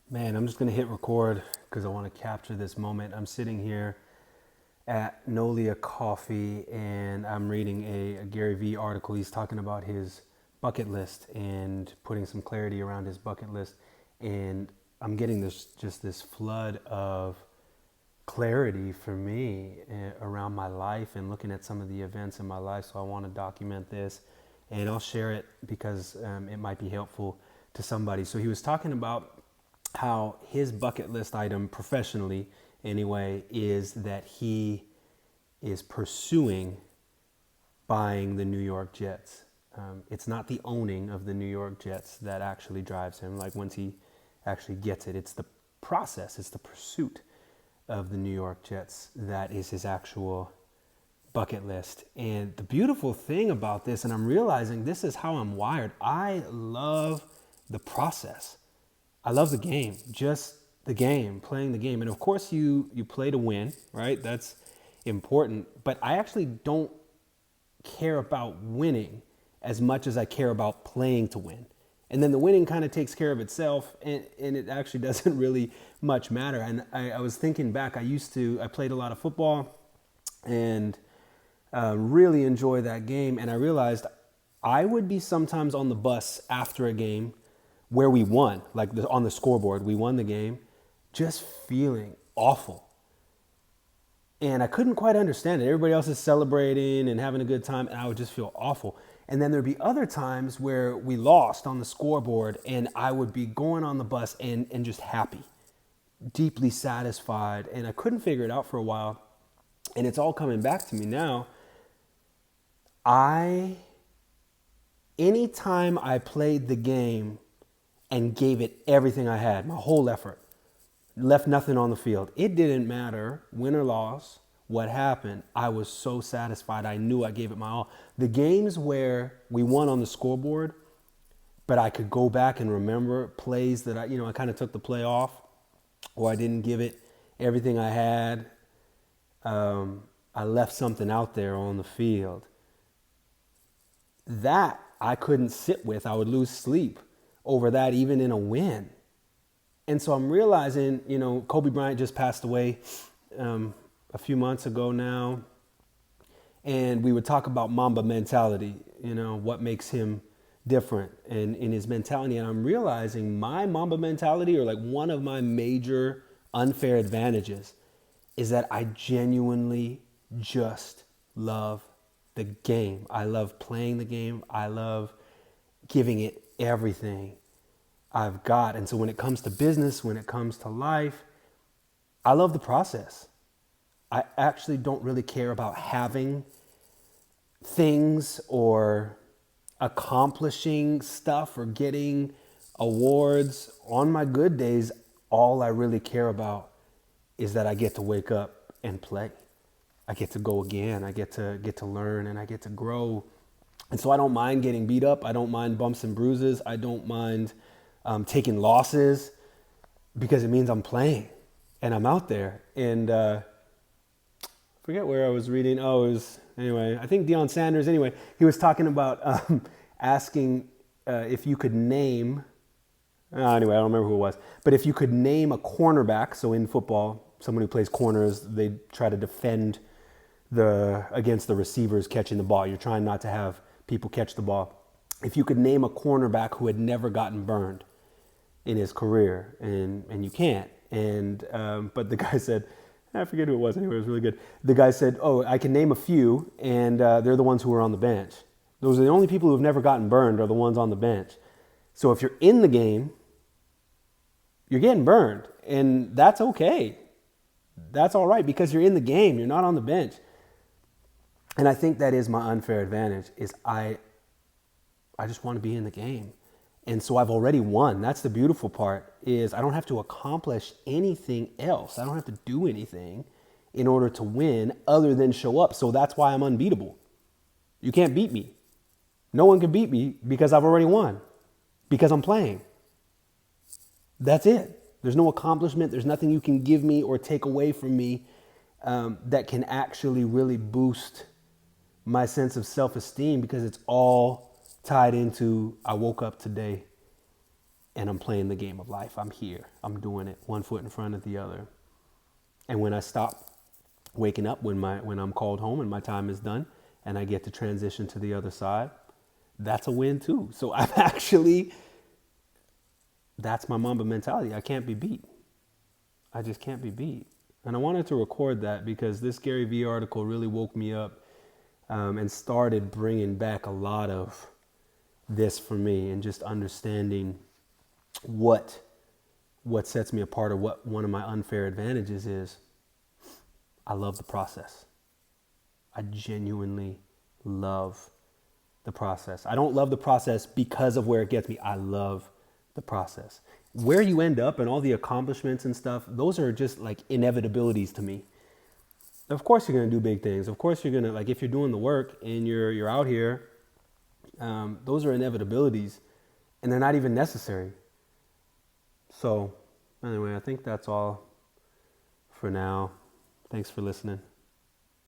Man, I'm just going to hit record because I want to capture this moment. I'm sitting here at Nolia Coffee and I'm reading a Gary Vee article. He's talking about his bucket list and putting some clarity around his bucket list. And I'm getting this flood of clarity for me around my life and looking at some of the events in my life. So I want to document this and I'll share it because it might be helpful to somebody. So he was talking about how his bucket list item professionally anyway is that he is pursuing buying the New York Jets. It's not the owning of the New York Jets that actually drives him. Like once he actually gets it, it's the process, it's the pursuit of the New York Jets that is his actual bucket list. And the beautiful thing about this, and I'm realizing this is how I'm wired, I love the process. I love the game, just the game, playing the game. And of course you play to win, right? That's important. But I actually don't care about winning as much as I care about playing to win. And then the winning kind of takes care of itself, and it actually doesn't really much matter. And I was thinking back, I played a lot of football and really enjoy that game. And I realized I would be sometimes on the bus after a game where we won, like on the scoreboard, we won the game, just feeling awful. And I couldn't quite understand it. Everybody else is celebrating and having a good time, and I would just feel awful. And then there'd be other times where we lost on the scoreboard, and I would be going on the bus and just happy, deeply satisfied. And I couldn't figure it out for a while. And it's all coming back to me now. Anytime I played the game and gave it everything I had, my whole effort, left nothing on the field. It didn't matter, win or loss, what happened. I was so satisfied. I knew I gave it my all. The games where we won on the scoreboard, but I could go back and remember plays that I kind of took the play off, or I didn't give it everything I had. I left something out there on the field. That I couldn't sit with. I would lose sleep over that, even in a win. And so I'm realizing, Kobe Bryant just passed away a few months ago now. And we would talk about Mamba mentality, what makes him different and in his mentality. And I'm realizing my Mamba mentality, or like one of my major unfair advantages, is that I genuinely just love the game. I love playing the game. I love giving it everything I've got. And so when it comes to business, when it comes to life, I love the process. I actually don't really care about having things or accomplishing stuff or getting awards. On my good days, all I really care about is that I get to wake up and play. I get to go again. I get to learn and I get to grow. And so I don't mind getting beat up. I don't mind bumps and bruises. I don't mind taking losses, because it means I'm playing and I'm out there. And forget where I was reading. Anyway, I think Deion Sanders, anyway, he was talking about asking if you could name, anyway, I don't remember who it was, but if you could name a cornerback. So in football, someone who plays corners, they try to defend against the receivers catching the ball. You're trying not to have people catch the ball. If you could name a cornerback who had never gotten burned in his career, and you can't. And but the guy said, I forget who it was. Anyway, it was really good. The guy said, I can name a few, and they're the ones who are on the bench. Those are the only people who have never gotten burned, are the ones on the bench. So if you're in the game, you're getting burned, and that's okay. That's all right, because you're in the game. You're not on the bench. And I think that is my unfair advantage, is I just want to be in the game. And so I've already won. That's the beautiful part, is I don't have to accomplish anything else. I don't have to do anything in order to win other than show up. So that's why I'm unbeatable. You can't beat me. No one can beat me because I've already won, because I'm playing. That's it. There's no accomplishment. There's nothing you can give me or take away from me that can actually really boost my sense of self-esteem, because it's all tied into I woke up today and I'm playing the game of life. I'm here. I'm doing it, one foot in front of the other. And when I stop waking up, when I'm called home and my time is done and I get to transition to the other side, that's a win too. So I'm actually, that's my Mamba mentality. I can't be beat. I just can't be beat. And I wanted to record that because this Gary Vee article really woke me up and started bringing back a lot of this for me, and just understanding what sets me apart, or what one of my unfair advantages is. I love the process. I genuinely love the process. I don't love the process because of where it gets me. I love the process. Where you end up and all the accomplishments and stuff, those are just like inevitabilities to me. Of course you're going to do big things. Of course you're going to, like, if you're doing the work and you're out here, those are inevitabilities, and they're not even necessary. So anyway, I think that's all for now. Thanks for listening.